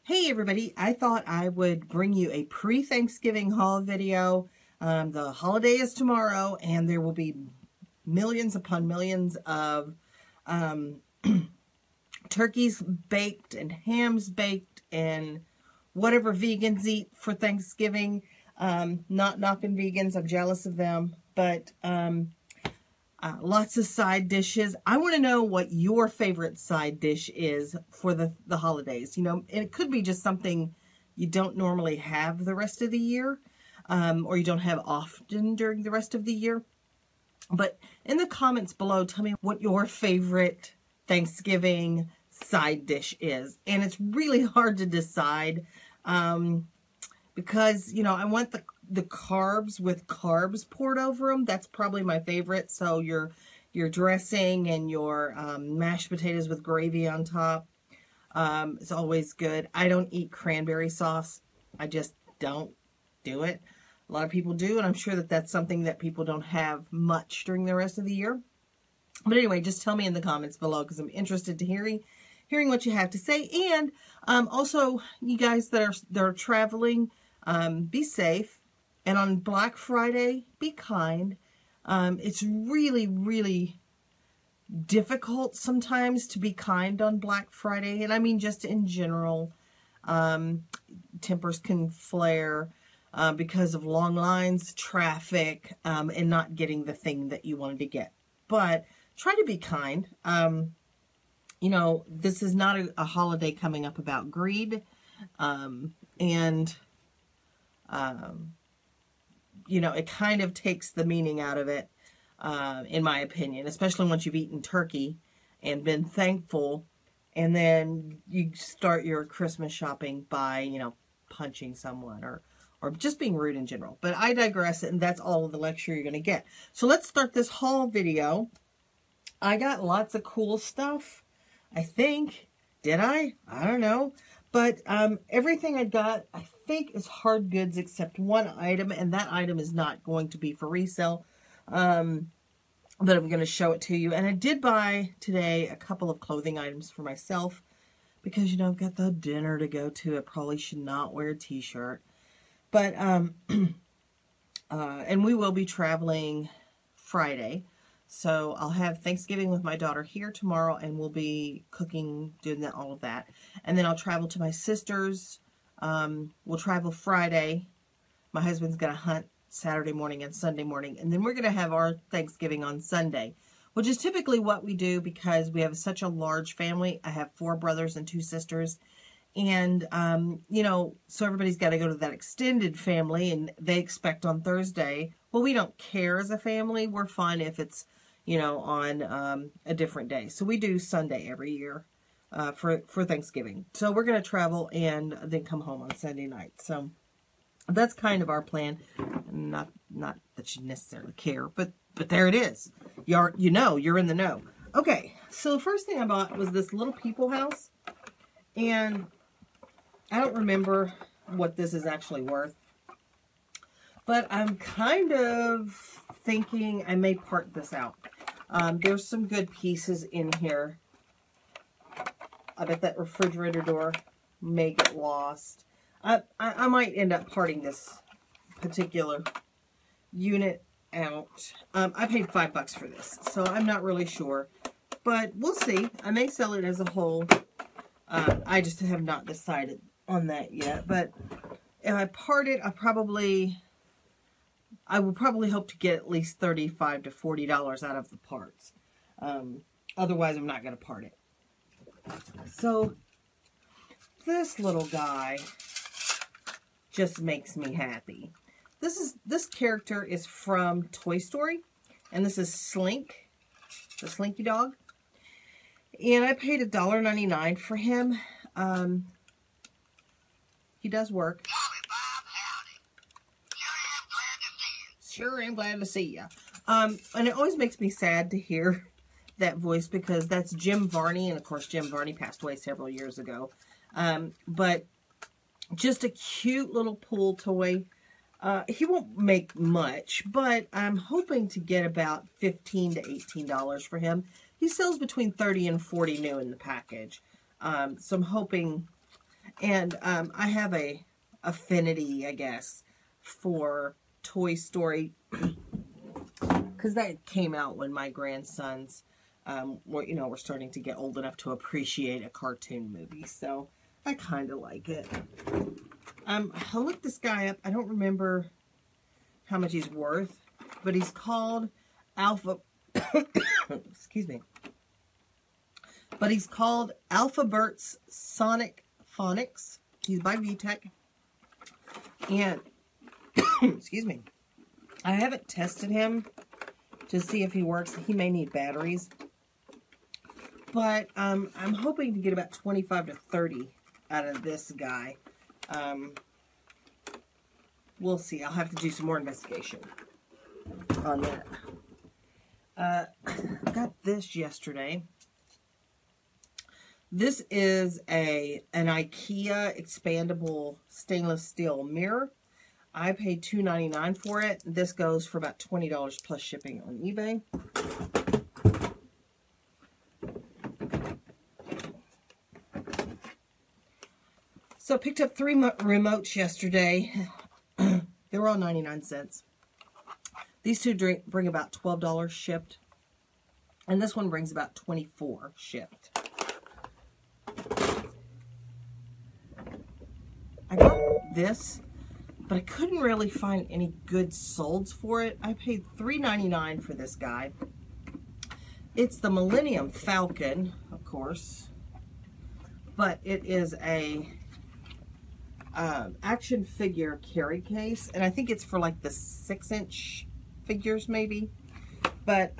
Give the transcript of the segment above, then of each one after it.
Hey everybody, I thought I would bring you a pre-Thanksgiving haul video. The holiday is tomorrow and there will be millions upon millions of turkeys baked and hams baked and whatever vegans eat for Thanksgiving. Not knocking vegans, I'm jealous of them, but lots of side dishes. I want to know what your favorite side dish is for the holidays. You know, and it could be just something you don't normally have the rest of the year, or you don't have often during the rest of the year. But in the comments below, tell me what your favorite Thanksgiving side dish is. And it's really hard to decide because, you know, I want the carbs with carbs poured over them. That's probably my favorite. So your dressing and your mashed potatoes with gravy on top is always good. I don't eat cranberry sauce. I just don't do it. A lot of people do, and I'm sure that that's something that people don't have much during the rest of the year. But anyway, just tell me in the comments below because I'm interested to hearing what you have to say. And also, you guys that are traveling, be safe. And on Black Friday, be kind. It's really, really difficult sometimes to be kind on Black Friday. And I mean just in general. Tempers can flare because of long lines, traffic, and not getting the thing that you wanted to get. But try to be kind. You know, this is not a holiday coming up about greed. You know, it kind of takes the meaning out of it, in my opinion, especially once you've eaten turkey and been thankful, and then you start your Christmas shopping by, you know, punching someone or just being rude in general. But I digress, and that's all of the lecture you're going to get. So let's start this haul video. I got lots of cool stuff, I think. Did I? I don't know. But everything I got, I think, is hard goods except one item, and that item is not going to be for resale. But I'm going to show it to you. And I did buy today a couple of clothing items for myself because, you know, I've got the dinner to go to. I probably should not wear a t-shirt. But, and we will be traveling Friday. So I'll have Thanksgiving with my daughter here tomorrow, and we'll be cooking, doing all of that. And then I'll travel to my sister's. We'll travel Friday. My husband's going to hunt Saturday morning and Sunday morning. And then we're going to have our Thanksgiving on Sunday, which is typically what we do because we have such a large family. I have 4 brothers and 2 sisters. And, you know, so everybody's got to go to that extended family, and they expect on Thursday. Well, we don't care as a family. We're fine if it's, you know, on a different day. So we do Sunday every year for Thanksgiving. So we're going to travel and then come home on Sunday night. So that's kind of our plan. Not that you necessarily care, but there it is. You're in the know. Okay, so the first thing I bought was this little people house. And I don't remember what this is actually worth. But I'm kind of thinking I may part this out. There's some good pieces in here. I bet that refrigerator door may get lost. I might end up parting this particular unit out. I paid $5 for this, so I'm not really sure. But we'll see. I may sell it as a whole. I just have not decided on that yet. But if I part it, I will probably hope to get at least $35 to $40 out of the parts. Otherwise, I'm not going to part it. So, this little guy just makes me happy. This character is from Toy Story, and this is Slink, the Slinky Dog. And I paid $1.99 for him. He does work. Sure am glad to see you. And it always makes me sad to hear that voice because that's Jim Varney. And of course, Jim Varney passed away several years ago. But just a cute little pool toy. He won't make much, but I'm hoping to get about $15 to $18 for him. He sells between $30 and $40 new in the package. So I'm hoping And I have a affinity, I guess, for Toy Story, because that came out when my grandsons were starting to get old enough to appreciate a cartoon movie. So I kind of like it. I looked this guy up. I don't remember how much he's worth, but he's called Alpha. Excuse me. But he's called Alpha Bert's Sonic Phonics. He's by VTech. And, excuse me, I haven't tested him to see if he works. He may need batteries. But I'm hoping to get about 25 to 30 out of this guy. We'll see. I'll have to do some more investigation on that. I got this yesterday. This is an Ikea expandable stainless steel mirror. I paid $2.99 for it. This goes for about $20 plus shipping on eBay. So I picked up 3 remotes yesterday. They were all 99 cents. These two bring about $12 shipped. And this one brings about $24 shipped. I got this, but I couldn't really find any good solds for it. I paid $3.99 for this guy. It's the Millennium Falcon, of course, but it is a action figure carry case, and I think it's for like the 6-inch figures maybe. But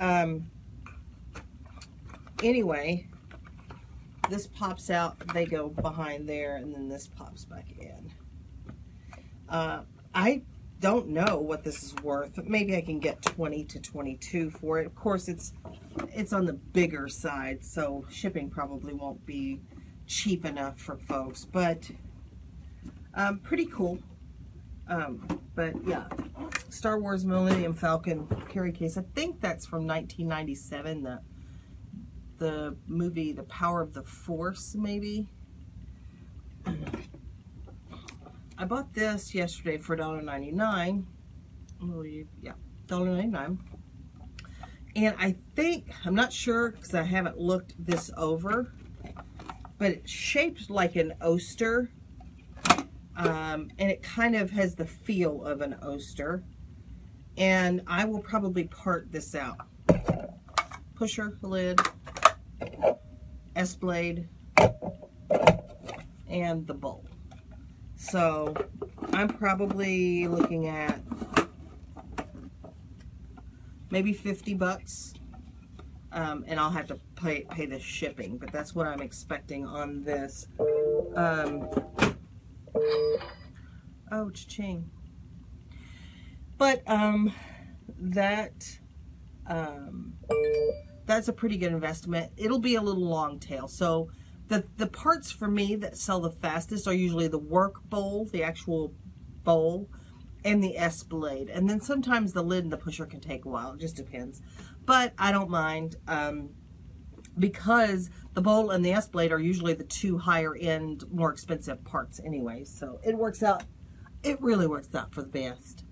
anyway, this pops out, they go behind there, and then this pops back in. I don't know what this is worth. Maybe I can get 20 to 22 for it. Of course, it's on the bigger side, so shipping probably won't be cheap enough for folks, but pretty cool. But yeah, Star Wars Millennium Falcon carry case. I think that's from 1997, the movie The Power of the Force, maybe. I bought this yesterday for $1.99. Yeah, $1.99. And I think, I'm not sure because I haven't looked this over, but it's shaped like an Oyster. And it kind of has the feel of an Oyster. And I will probably part this out. Pusher, lid, S-blade, and the bowl. So I'm probably looking at maybe 50 bucks. And I'll have to pay the shipping, but that's what I'm expecting on this. Oh, cha-ching. But that's a pretty good investment. It'll be a little long tail. So the parts for me that sell the fastest are usually the work bowl, the actual bowl, and the S-blade. And then sometimes the lid and the pusher can take a while. It just depends. But I don't mind because the bowl and the S-blade are usually the two higher end, more expensive parts anyway. So it works out. It really works out for the best.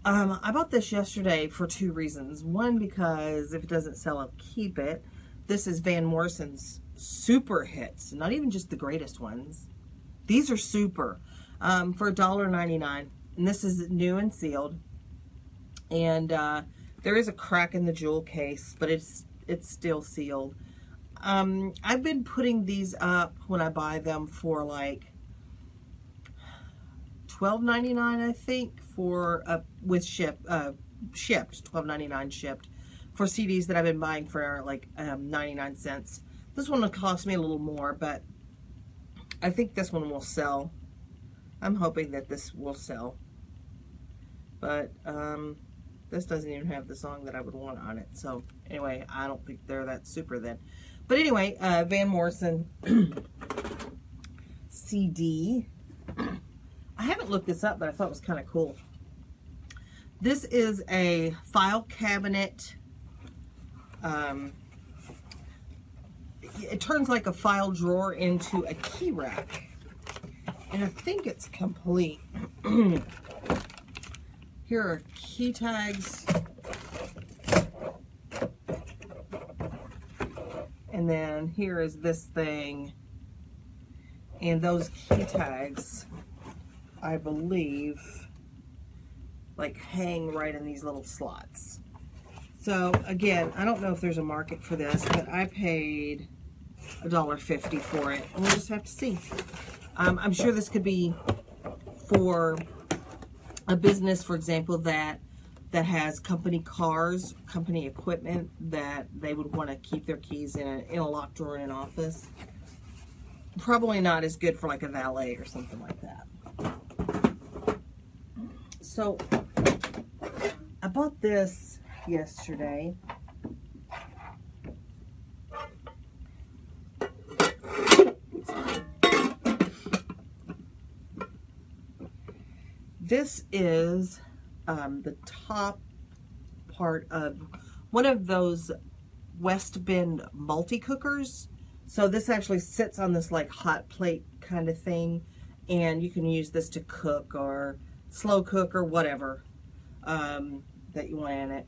I bought this yesterday for 2 reasons. One, because if it doesn't sell, I'll keep it. This is Van Morrison's super hits, not even just the greatest ones. These are super for $1.99, and this is new and sealed. And there is a crack in the jewel case, but it's still sealed. I've been putting these up when I buy them for like $12.99, I think, for with shipped $12.99 shipped for CDs that I've been buying for like 99 cents. This one will cost me a little more, but I think this one will sell. I'm hoping that this will sell. But this doesn't even have the song that I would want on it. So anyway, I don't think they're that super then. But anyway, Van Morrison CD. I haven't looked this up, but I thought it was kind of cool. This is a file cabinet. It turns like a file drawer into a key rack. And I think it's complete. Here are key tags. And then here is this thing. And those key tags, I believe, like hang right in these little slots. So again, I don't know if there's a market for this, but I paid $1.50 for it. And we'll just have to see. I'm sure this could be for a business, for example, that has company cars, company equipment, that they would want to keep their keys in a locked drawer in an office. Probably not as good for like a valet or something like that. So I bought this yesterday. This is the top part of one of those West Bend multi-cookers. So this actually sits on this like hot plate kind of thing, and you can use this to cook or slow cook or whatever that you want in it.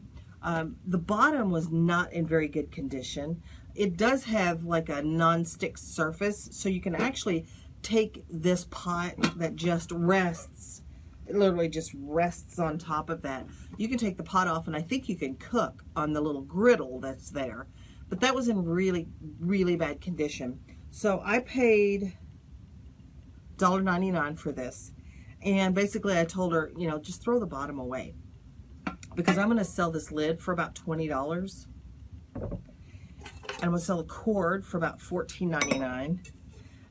The bottom was not in very good condition. It does have like a non-stick surface, so you can actually take this pot that just rests, it literally just rests on top of that. You can take the pot off, and I think you can cook on the little griddle that's there. But that was in really, really bad condition. So I paid $1.99 for this. And basically I told her, you know, just throw the bottom away, because I'm going to sell this lid for about $20. And I'm going to sell the cord for about $14.99.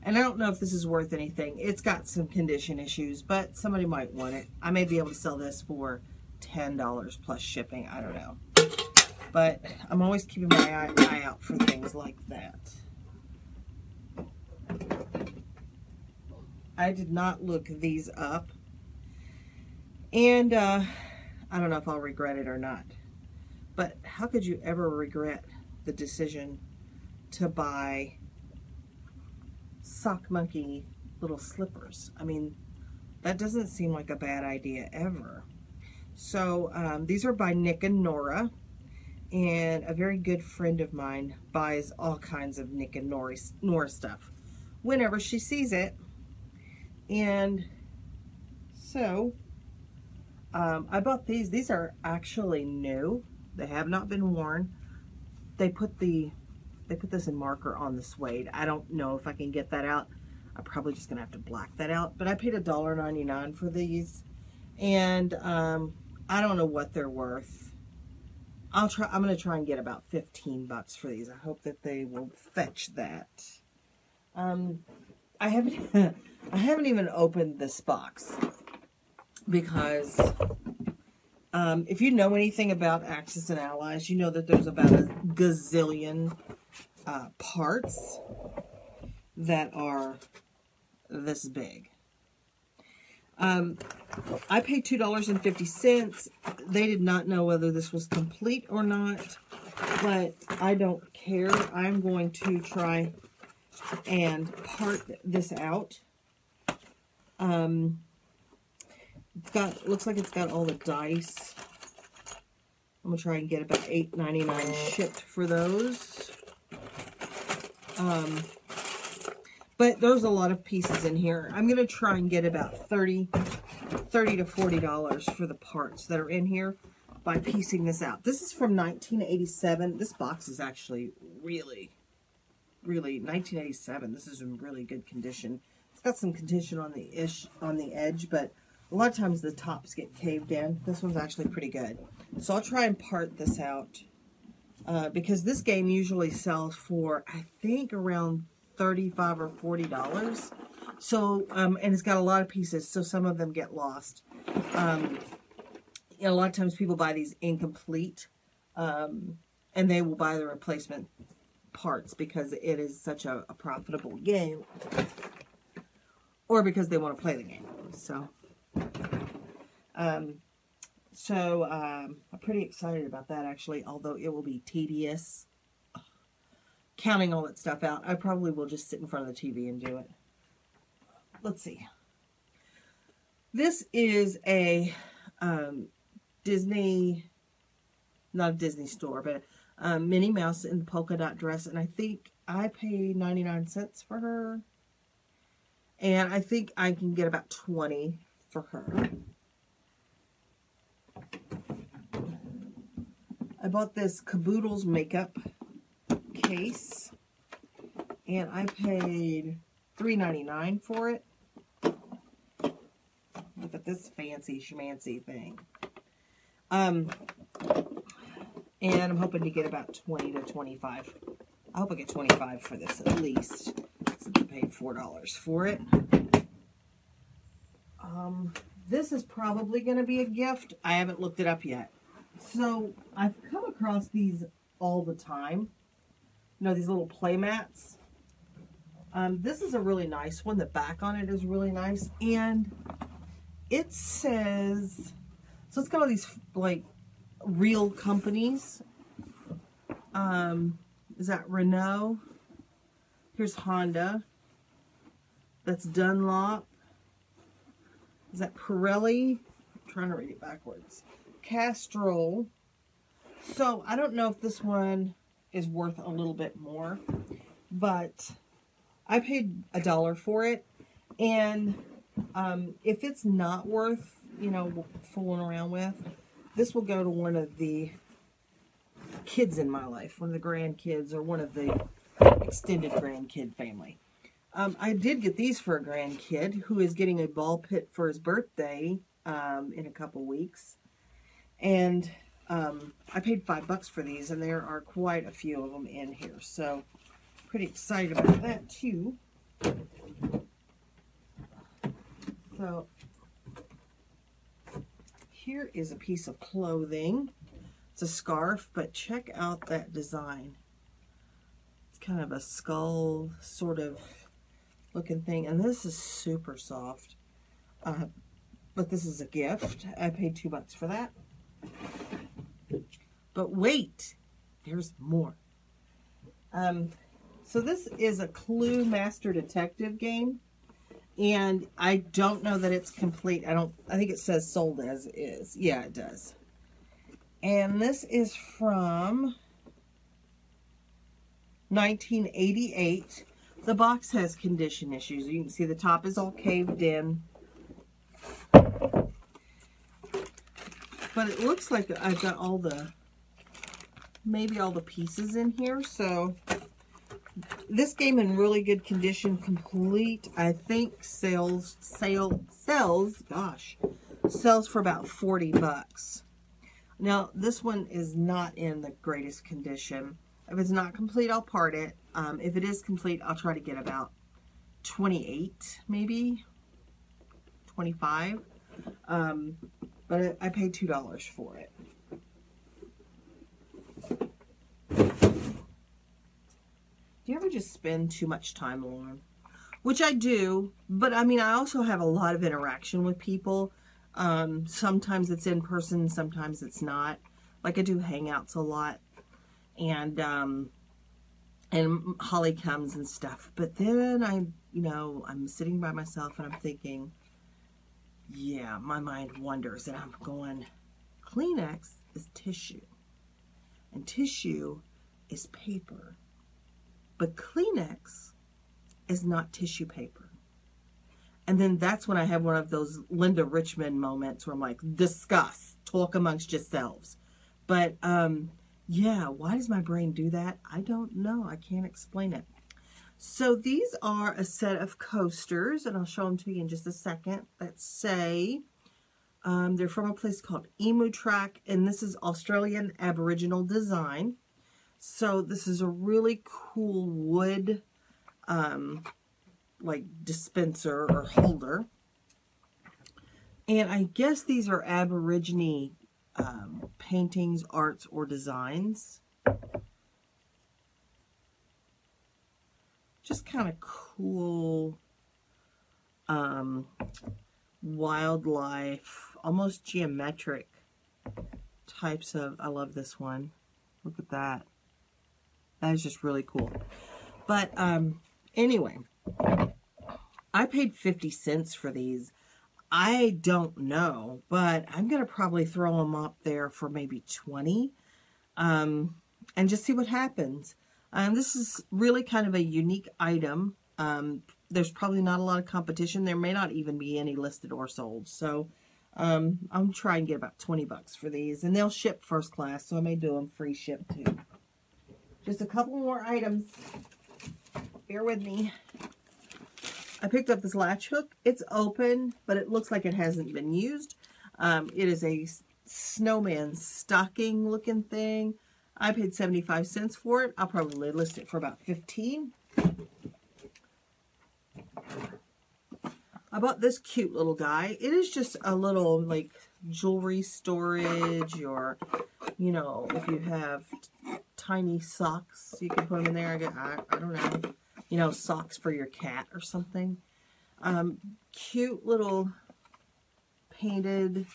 And I don't know if this is worth anything. It's got some condition issues, but somebody might want it. I may be able to sell this for $10 plus shipping. I don't know. But I'm always keeping my eye out for things like that. I did not look these up. And I don't know if I'll regret it or not. But how could you ever regret the decision to buy Sock Monkey little slippers? I mean, that doesn't seem like a bad idea ever. So these are by Nick and Nora. And a very good friend of mine buys all kinds of Nick and Nora stuff whenever she sees it. And so I bought these. These are actually new. They have not been worn. They put this in marker on the suede. I don't know if I can get that out. I'm probably just gonna have to black that out. But I paid $1.99 for these, and I don't know what they're worth. I'm gonna try and get about 15 bucks for these. I hope that they will fetch that. I haven't even opened this box, because if you know anything about Axis and Allies, you know that there's about a gazillion parts that are this big. I paid $2.50. They did not know whether this was complete or not, but I don't care. I'm going to try and part this out. Looks like it's got all the dice. I'm gonna try and get about $8.99 shipped for those. But there's a lot of pieces in here. I'm gonna try and get about $30 to $40 for the parts that are in here by piecing this out. This is from 1987. This box is actually really 1987. This is in really good condition. It's got some condition on the edge, but a lot of times the tops get caved in. This one's actually pretty good. So I'll try and part this out because this game usually sells for, I think, around $35 or $40. So, and it's got a lot of pieces, so some of them get lost. You know, a lot of times people buy these incomplete, and they will buy the replacement parts because it is such a profitable game, or because they want to play the game. So, I'm pretty excited about that, actually, although it will be tedious counting all that stuff out. I probably will just sit in front of the TV and do it. Let's see. This is a Disney, not a Disney store, but Minnie Mouse in the polka dot dress. And I think I paid 99 cents for her. And I think I can get about 20 for her. I bought this Caboodles makeup case. And I paid $3.99 for it. Look at this fancy schmancy thing. And I'm hoping to get about 20 to 25. I hope I get 25 for this at least. Since I paid $4 for it. This is probably going to be a gift. I haven't looked it up yet. So I've come across these all the time. You know, these little play mats. This is a really nice one. The back on it is really nice. And it says, so it's got all these like real companies. Is that Renault? Here's Honda. That's Dunlop. Is that Pirelli? I'm trying to read it backwards. Castrol. So I don't know if this one is worth a little bit more, but I paid $1 for it. And if it's not worth, you know, fooling around with, this will go to one of the kids in my life, one of the grandkids, or one of the extended grandkid family. I did get these for a grandkid who is getting a ball pit for his birthday in a couple weeks. And I paid $5 for these, and there are quite a few of them in here. So, pretty excited about that, too. So, here is a piece of clothing. It's a scarf, but check out that design. It's kind of a skull sort of looking thing, and this is super soft. But this is a gift. I paid $2 for that. But wait, there's more. So this is a Clue Master Detective game, and I don't know that it's complete. I think it says sold as is. Yeah, it does. And this is from 1988. The box has condition issues. You can see the top is all caved in. But it looks like I've got all the, maybe all the pieces in here. So this game in really good condition, complete. I think sells for about $40. Now this one is not in the greatest condition. If it's not complete, I'll part it. If it is complete, I'll try to get about 28, maybe 25. But I paid $2 for it. Do you ever just spend too much time alone? Which I do, but I mean, I also have a lot of interaction with people. Sometimes it's in person, sometimes it's not. Like I do hangouts a lot. And Holly comes and stuff. But then I'm sitting by myself and I'm thinking, yeah, my mind wanders, and I'm going, Kleenex is tissue. And tissue is paper. But Kleenex is not tissue paper. And then that's when I have one of those Linda Richmond moments where I'm like, discuss, talk amongst yourselves. But, yeah, why does my brain do that? I don't know. I can't explain it. So these are a set of coasters, and I'll show them to you in just a second, that say, they're from a place called Emu Track, and this is Australian Aboriginal design. So this is a really cool wood, like dispenser or holder. And I guess these are Aborigine paintings, arts, or designs. Just kind of cool wildlife, almost geometric types of, I love this one. Look at that. That is just really cool. But anyway, I paid 50 cents for these. I don't know, but I'm going to probably throw them up there for maybe 20 and just see what happens. This is really kind of a unique item. There's probably not a lot of competition. There may not even be any listed or sold. So I'm trying to get about 20 bucks for these. And they'll ship first class, so I may do them free ship too. Just a couple more items. Bear with me. I picked up this latch hook. It's open, but it looks like it hasn't been used. It is a snowman stocking looking thing. I paid 75 cents for it. I'll probably list it for about 15. I bought this cute little guy. It is just a little like jewelry storage, or, you know, if you have tiny socks, you can put them in there. I don't know. You know, socks for your cat or something. Cute little painted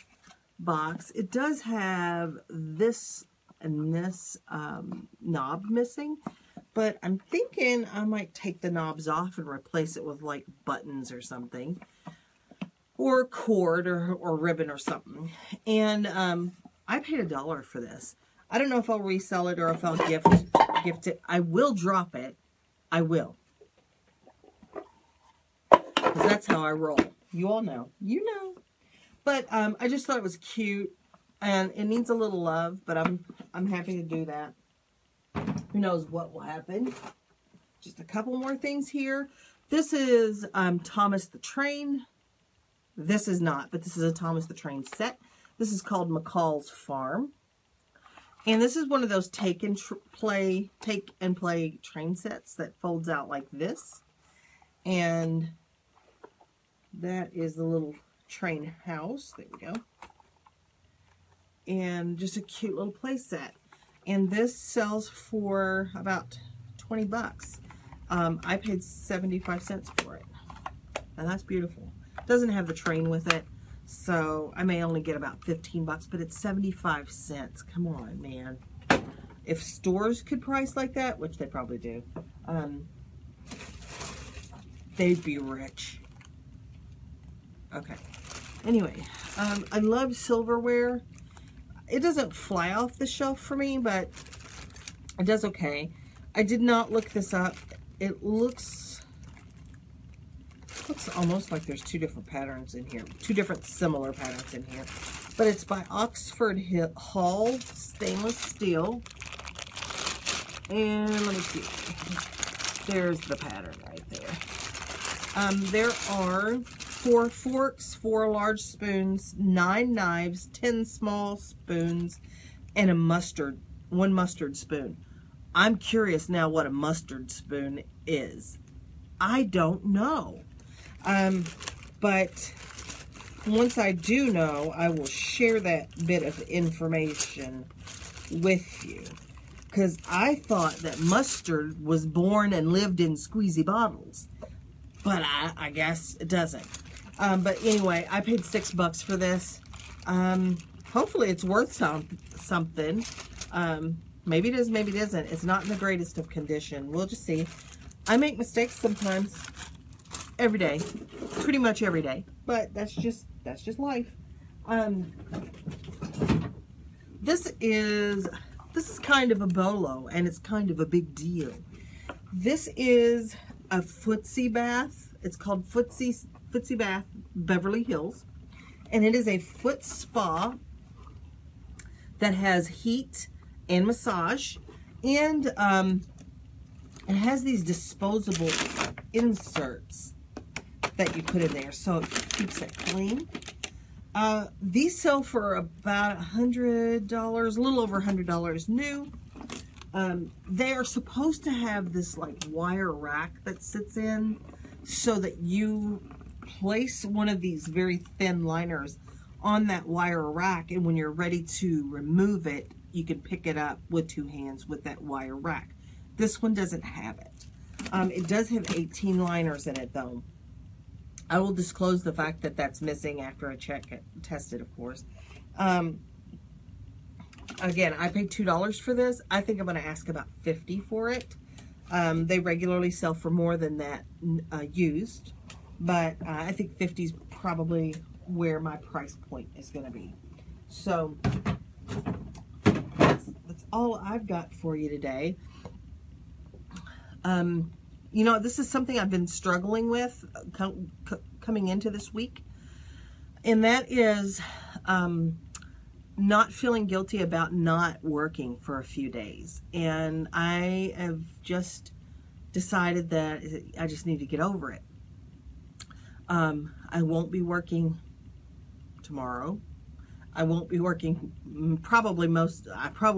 box. It does have this and this knob missing, but I'm thinking I might take the knobs off and replace it with like buttons or something, or cord or ribbon or something. And I paid $1 for this. I don't know if I'll resell it or if I'll gift it. I will drop it. I will. Because that's how I roll. You all know. You know. But I just thought it was cute. And it needs a little love. But I'm happy to do that. Who knows what will happen. Just a couple more things here. This is Thomas the Train. This is not. But this is a Thomas the Train set. This is called McCall's Farm. And this is one of those take and play train sets that folds out like this. And that is the little train house. There we go. And just a cute little play set. And this sells for about 20 bucks. I paid 75 cents for it. And that's beautiful. It doesn't have the train with it, so I may only get about 15 bucks, but it's 75 cents. Come on, man. If stores could price like that, which they probably do, they'd be rich. Okay. Anyway, I love silverware. It doesn't fly off the shelf for me, but it does okay. I did not look this up. It looks almost like there's two different patterns in here. Two different similar patterns in here. But it's by Oxford Hall stainless steel. And let me see. There's the pattern right there. There are 4 forks, 4 large spoons, 9 knives, 10 small spoons, and one mustard spoon. I'm curious now what a mustard spoon is. I don't know. But once I do know, I will share that bit of information with you. Because I thought that mustard was born and lived in squeezy bottles. But I guess it doesn't. But anyway, I paid $6 for this. Hopefully it's worth something. Maybe it is, maybe it isn't. It's not in the greatest of condition. We'll just see. I make mistakes sometimes. Every day. Pretty much every day. But that's just life. This is kind of a bolo, and it's kind of a big deal. This is a footsie bath. It's called Footsie Bath Beverly Hills. And it is a foot spa that has heat and massage. And it has these disposable inserts that you put in there, so it keeps it clean. These sell for about $100, a little over $100 new. They are supposed to have this like wire rack that sits in so that you place one of these very thin liners on that wire rack, and when you're ready to remove it, you can pick it up with 2 hands with that wire rack. This one doesn't have it. It does have 18 liners in it though. I will disclose the fact that that's missing after I test it, of course. Again, I paid $2 for this. I think I'm going to ask about $50 for it. They regularly sell for more than that used, but I think $50 is probably where my price point is going to be. So that's all I've got for you today. You know, this is something I've been struggling with coming into this week, and that is not feeling guilty about not working for a few days. And I have just decided that I just need to get over it. I won't be working tomorrow. I won't be working I probably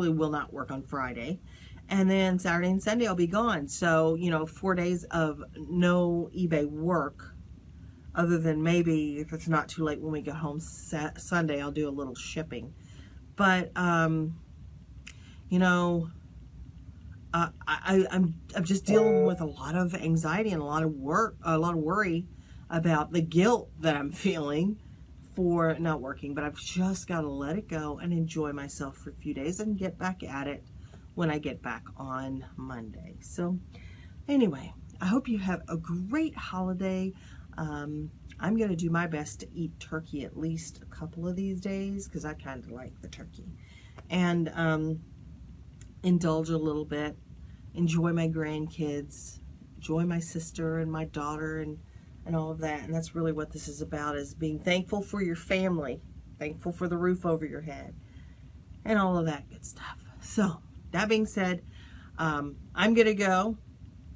will not work on Friday. And then Saturday and Sunday I'll be gone. So, you know, 4 days of no eBay work, other than maybe if it's not too late when we get home Sunday, I'll do a little shipping. But, you know, I'm just dealing with a lot of anxiety and a lot of worry about the guilt that I'm feeling for not working. But I've just got to let it go and enjoy myself for a few days and get back at it when I get back on Monday. So anyway, I hope you have a great holiday. I'm going to do my best to eat turkey at least a couple of these days, because I kind of like the turkey. And indulge a little bit, enjoy my grandkids, enjoy my sister and my daughter and all of that. And that's really what this is about, is being thankful for your family, thankful for the roof over your head, and all of that good stuff. So that being said, I'm going to go.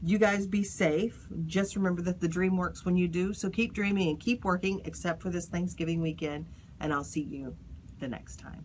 You guys be safe. Just remember that the dream works when you do. So keep dreaming and keep working, except for this Thanksgiving weekend. And I'll see you the next time.